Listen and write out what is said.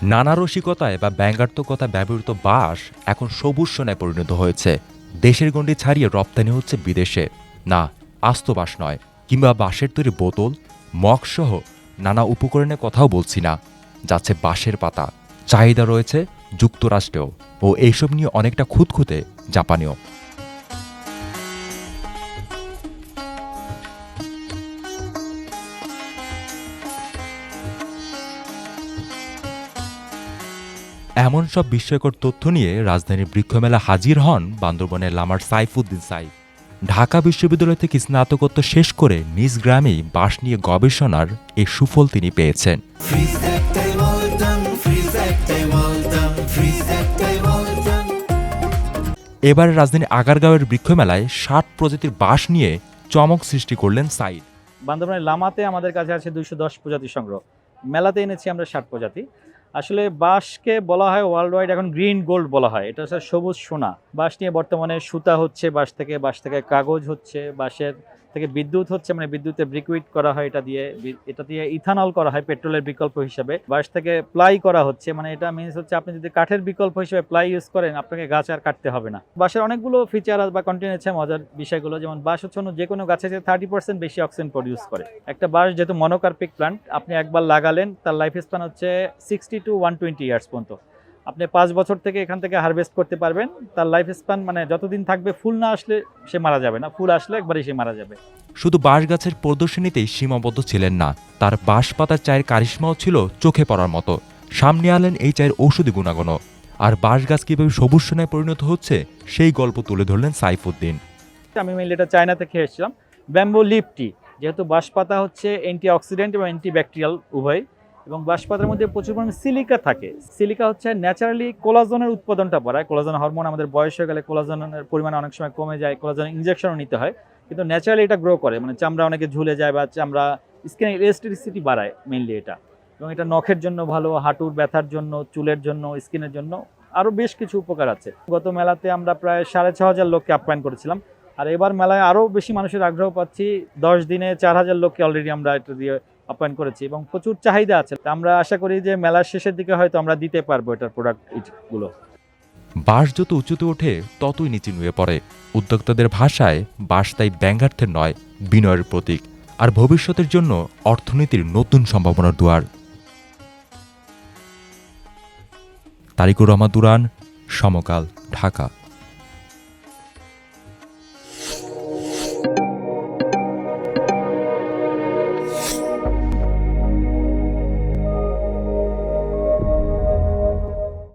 নানা রসিকতায় বা ব্যঙ্গাত্মকতায় ব্যবহৃত বাঁশ এখন সবুজ সোনায় পরিণত হয়েছে। দেশের গণ্ডি ছাড়িয়ে রপ্তানি হচ্ছে বিদেশে। না, আস্ত বাঁশ নয়, কিংবা বাঁশের তৈরি বোতল, মগসহ নানা উপকরণের কথাও বলছি না। যাচ্ছে বাঁশের পাতা। চাহিদা রয়েছে যুক্তরাষ্ট্রেও, ও এইসব নিয়ে অনেকটা খুঁতখুঁতে জাপানেও। এমন সব বিস্ময়কর তথ্য নিয়ে রাজধানীর বৃক্ষমেলা হাজির হন বান্দরবনের লামার সাইফুদ্দিন সাইফ। ঢাকা বিশ্ববিদ্যালয় থেকে স্নাতকোত্তর শেষ করে নিজ গ্রামেই বাঁশ নিয়ে গবেষণার এই সুফল তিনি পেয়েছেন। এবার রাজধানী আগারগাঁওয়ের বৃক্ষমেলায় ৬০ প্রজাতির বাঁশ নিয়ে চমক সৃষ্টি করলেন সাইদ। বান্দরবানের লামাতে আমাদের কাছে আছে 210 প্রজাতি সংগ্রহ, মেলাতে এনেছি আমরা 60 প্রজাতি। আসলে বাঁশকে বলা হয় ওয়ার্ল্ড ওয়াইড এখন গ্রিন গোল্ড বলা হয়, এটা হচ্ছে সবুজ সোনা। বাঁশ নিয়ে বর্তমানে সুতা হচ্ছে, বাঁশ থেকে কাগজ হচ্ছে, বাঁশের থেকে বিদ্যুৎ হচ্ছে, মানে বিদ্যুতে ব্রিকুইড করা হয়, এটা দিয়ে ইথানল করা হয় পেট্রোলের বিকল্প হিসাবে। বাঁশ থেকে প্লাই করা হচ্ছে, মানে এটা মিনস হচ্ছে আপনি যদি কাঠের বিকল্প হিসেবে প্লাই ইউজ করেন, আপনাকে গাছ আর কাটতে হবে না। বাঁশের অনেকগুলো ফিচার বা কন্টেন্ট আছে মজার বিষয়গুলো, যেমন বাঁশ হচ্ছে যে কোনো গাছে 30% বেশি অক্সিজেন প্রডিউস করে। একটা বাঁশ যেহেতু মনোকার্পিক প্লান্ট, আপনি একবার লাগালেন, তার লাইফ স্প্যান হচ্ছে 60 to 120 ইয়ার্স পর্যন্ত। আপনি 5 বছর থেকে এখান থেকে হারভেস্ট করতে পারবেন। তার লাইফ স্প্যান মানে যতদিন থাকবে, ফুল না আসলে সে মারা যাবে না, ফুল আসলে একবারই সে মারা যাবে। শুধু বাঁশ গাছের প্রদর্শনীতেই সীমাবদ্ধ ছিলেন না, তার বাঁশ পাতার চায়ের কারিশমাও ছিল চোখে পড়ার মতো। সামনে আনলেন এই চায়ের ঔষধি গুণাগুণও। আর বাঁশ গাছ কিভাবে সবুজ সোনায় পরিণত হচ্ছে সেই গল্প তুলে ধরলেন সাইফুদ্দিন। আমি মেইনলি এটা চায়না থেকে এসেছিলাম, ব্যাম্বো লিফ টি। যেহেতু বাঁশ পাতা হচ্ছে অ্যান্টি অক্সিডেন্ট এবং অ্যান্টি ব্যাকটেরিয়াল উভয়, এবং বাঁশ পাতার মধ্যে প্রচুর পরিমাণে সিলিকা থাকে। সিলিকা হচ্ছে ন্যাচারালি কোলাজনের উৎপাদনটা বাড়ায়। কোলাজন হরমোন, আমাদের বয়স হয়ে গেলে কোলাজনের পরিমাণ অনেক সময় কমে যায়, কোলাজন ইনজেকশনও নিতে হয়, কিন্তু ন্যাচারালি এটা গ্রো করে, মানে চামড়া অনেকে ঝুলে যায় বা চামড়া স্কিনের ইলাস্টিসিটি বাড়ায় মেইনলি এটা। এবং এটা নখের জন্য ভালো, হাঁটুর ব্যথার জন্য, চুলের জন্য, স্কিনের জন্য আরও বেশ কিছু উপকার আছে। গত মেলাতে আমরা প্রায় 6500 লোককে আপ্যায়ন করেছিলাম, আর এবার মেলায় আরও বেশি মানুষের আগ্রহ পাচ্ছি। 10 দিনে 4000 লোককে অলরেডি আমরা এটা দিয়ে আপ্যায়ন করেছি, এবং প্রচুর চাহিদা আছে। আমরা আশা করি যে মেলার শেষের দিকে হয়তো আমরা দিতে পারবো এটার প্রোডাক্টগুলো। বাঁশ যত উঁচুতে ওঠে ততই নিচে নুয়ে পড়ে। উদ্যোক্তাদের ভাষায় বাঁশ তাই ব্যঙ্গার্থের নয়, বিনয়ের প্রতীক, আর ভবিষ্যতের জন্য অর্থনীতির নতুন সম্ভাবনার দুয়ার। তারিকুর রহমান দুরান, সমকাল, ঢাকা।